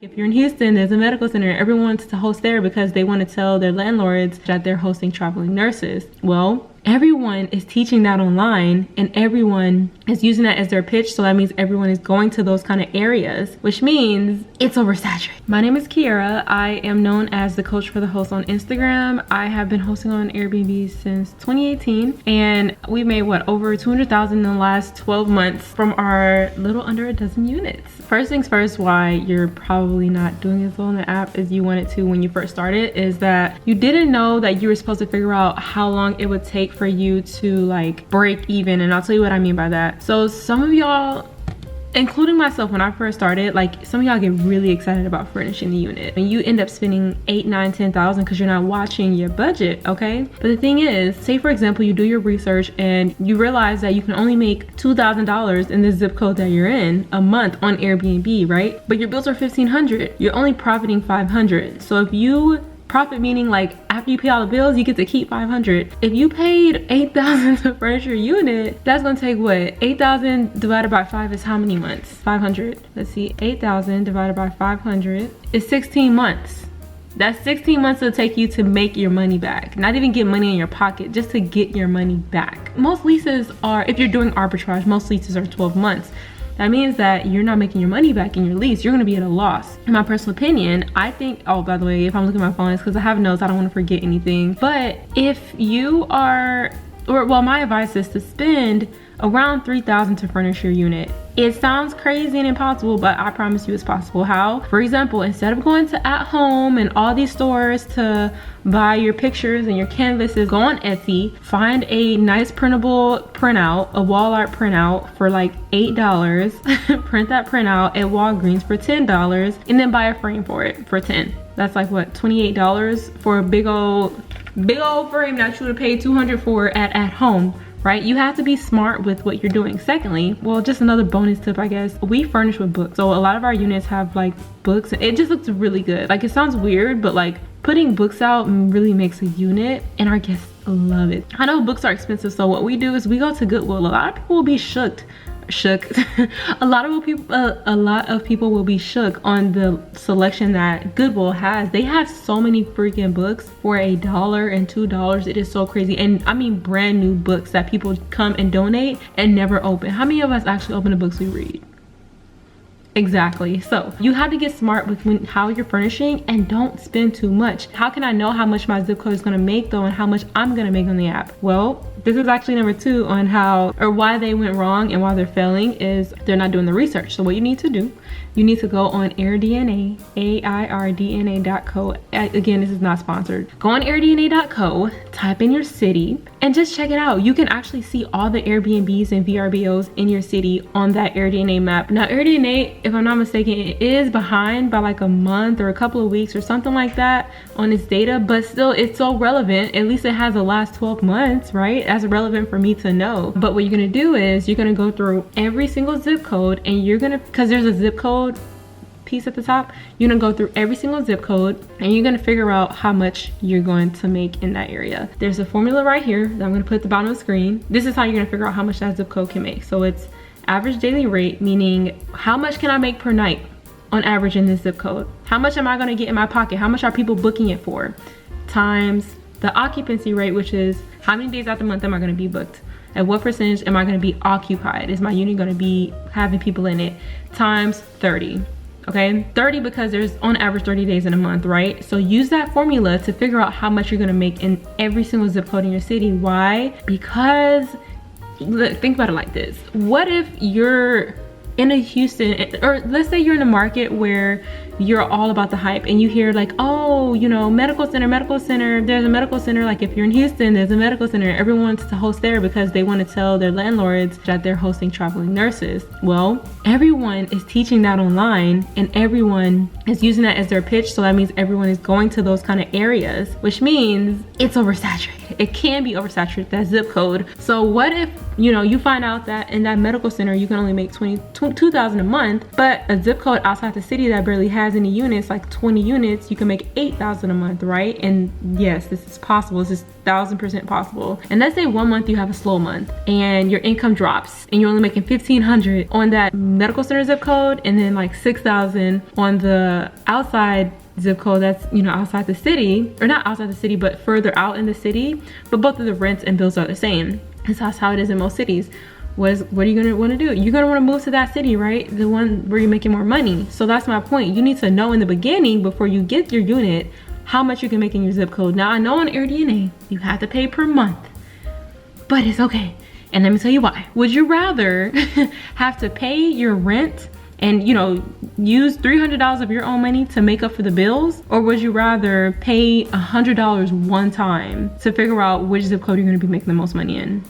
If you're in Houston, there's a medical center. Everyone wants to host there because they want to tell their landlords that they're hosting traveling nurses. Well, everyone is teaching that online and everyone is using that as their pitch. So that means everyone is going to those kind of areas, which means it's oversaturated. My name is Kierra. I am known as the coach for the host on Instagram. I have been hosting on Airbnb since 2018 and we made over 200,000 in the last 12 months from our little under a dozen units. First things first, why you're probably not doing as well on the app as you wanted to when you first started is that you didn't know that you were supposed to figure out how long it would take for you to like break even, and I'll tell you what I mean by that. So some of y'all, including myself when I first started, like some of y'all get really excited about furnishing the unit and you end up spending 8, 9, 10,000 because you're not watching your budget, okay? But the thing is, say for example you do your research and you realize that you can only make $2,000 in the zip code that you're in a month on Airbnb, right? But your bills are $1,500. You're only profiting $500. So if you profit, meaning like after you pay all the bills you get to keep $500. If you paid $8,000 to furnish your unit, that's gonna take what? 8,000 divided by 5 is how many months? 500. Let's see, 8,000 divided by 500 is 16 months. That's 16 months it'll take you to make your money back. Not even get money in your pocket, just to get your money back. Most leases are, if you're doing arbitrage, most leases are 12 months. That means that you're not making your money back in your lease. You're gonna be at a loss. In my personal opinion, I think, oh, by the way, if I'm looking at my phone, it's because I have notes, I don't wanna forget anything. But if you are, well, my advice is to spend around $3,000 to furnish your unit. It sounds crazy and impossible, but I promise you it's possible. How? For example, instead of going to At Home and all these stores to buy your pictures and your canvases, go on Etsy, find a nice printable printout, a wall art printout for like $8, print that printout at Walgreens for $10, and then buy a frame for it for $10. That's like what, $28 for a big old frame that you would pay $200 for at Home. Right? You have to be smart with what you're doing. Secondly, well, just another bonus tip, I guess, we furnish with books. So a lot of our units have like books. It just looks really good. Like it sounds weird, but like putting books out really makes a unit and our guests love it. I know books are expensive, so what we do is we go to Goodwill. A lot of people will be shook. A lot of people will be shook on the selection that Goodwill has. They have so many freaking books for $1 and $2. It is so crazy. And I mean brand new books that people come and donate and never open. How many of us actually open the books we read? Exactly. So you have to get smart with how you're furnishing and don't spend too much. How can I know how much my zip code is going to make though and how much I'm going to make on the app? Well, this is actually number 2 on how or why they went wrong and why they're failing is they're not doing the research. So what you need to do, you need to go on AirDNA, AIRDNA.co. Again, this is not sponsored. Go on AirDNA.co, type in your city and just check it out. You can actually see all the Airbnbs and VRBOs in your city on that AirDNA map. Now AirDNA, if I'm not mistaken, it is behind by like a month or a couple of weeks or something like that on its data, but still it's so relevant. At least it has the last 12 months, right? That's relevant for me to know. But what you're gonna do is you're gonna go through every single zip code and you're gonna, because there's a zip code piece at the top, you're gonna go through every single zip code and you're gonna figure out how much you're going to make in that area. There's a formula right here that I'm gonna put at the bottom of the screen. This is how you're gonna figure out how much that zip code can make. So it's average daily rate, meaning how much can I make per night on average in this zip code? How much am I gonna get in my pocket? How much are people booking it for? Times the occupancy rate, which is how many days out the month am I gonna be booked? At what percentage am I gonna be occupied? Is my unit gonna be having people in it? Times 30. Okay, 30 because there's on average 30 days in a month, right? So use that formula to figure out how much you're gonna make in every single zip code in your city. Why? Because look, think about it like this. What if you're in a Houston, or let's say you're in a market where you're all about the hype and you hear like, oh, you know, medical center, there's a medical center. Like if you're in Houston, there's a medical center. Everyone wants to host there because they want to tell their landlords that they're hosting traveling nurses. Well, everyone is teaching that online and everyone is using that as their pitch. So that means everyone is going to those kind of areas, which means it's oversaturated. It can be oversaturated, that zip code. So what if, you know, you find out that in that medical center, you can only make $22,000 a month, but a zip code outside the city that barely has has any units, like 20 units, you can make $8,000 a month, right? And yes, this is possible. This is 1000% possible. And let's say 1 month you have a slow month and your income drops and you're only making $1,500 on that medical center zip code, and then like $6,000 on the outside zip code that's, you know, outside the city, or not outside the city, but further out in the city, but both of the rents and bills are the same. And so that's how it is in most cities. What are you gonna want to do? You're gonna want to move to that city, right? The one where you're making more money. So that's my point. You need to know in the beginning, before you get your unit, how much you can make in your zip code. Now I know on AirBnB you have to pay per month, but it's okay. And let me tell you why. Would you rather have to pay your rent and, you know, use $300 of your own money to make up for the bills? Or would you rather pay $100 one time to figure out which zip code you're gonna be making the most money in?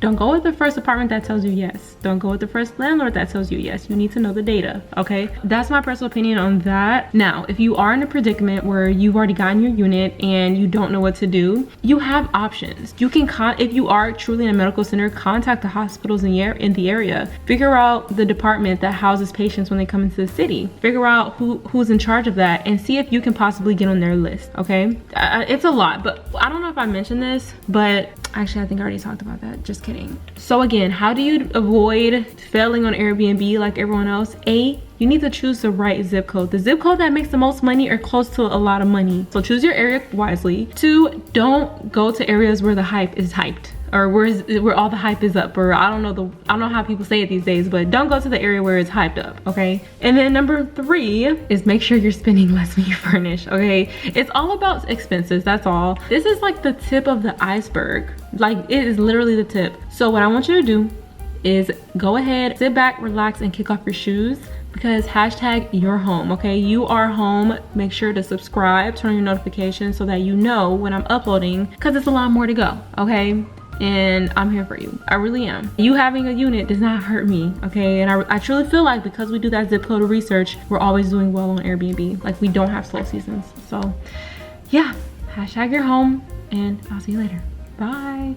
Don't go with the first apartment that tells you yes. Don't go with the first landlord that tells you yes. You need to know the data, okay? That's my personal opinion on that. Now, if you are in a predicament where you've already gotten your unit and you don't know what to do, you have options. You can, if you are truly in a medical center, contact the hospitals in the area. Figure out the department that houses patients when they come into the city. Figure out who's in charge of that and see if you can possibly get on their list, okay? It's a lot, but I don't know if I mentioned this, but actually I think I already talked about that. Just kidding. So again, how do you avoid failing on Airbnb like everyone else? A, you need to choose the right zip code. The zip code that makes the most money or close to a lot of money. So choose your area wisely. 2, don't go to areas where the hype is hyped, or where all the hype is up, or I don't know how people say it these days, but don't go to the area where it's hyped up, okay? And then number 3 is make sure you're spending less when you furnish, okay? It's all about expenses, that's all. This is like the tip of the iceberg. Like, it is literally the tip. So what I want you to do is go ahead, sit back, relax, and kick off your shoes, because hashtag you're home, okay? You are home. Make sure to subscribe, turn on your notifications so that you know when I'm uploading, because it's a lot more to go, okay? And I'm here for you. I really am. You having a unit does not hurt me, okay? And I truly feel like because we do that zip code research, we're always doing well on Airbnb. Like, we don't have slow seasons. So yeah, hashtag you're home, and I'll see you later. Bye.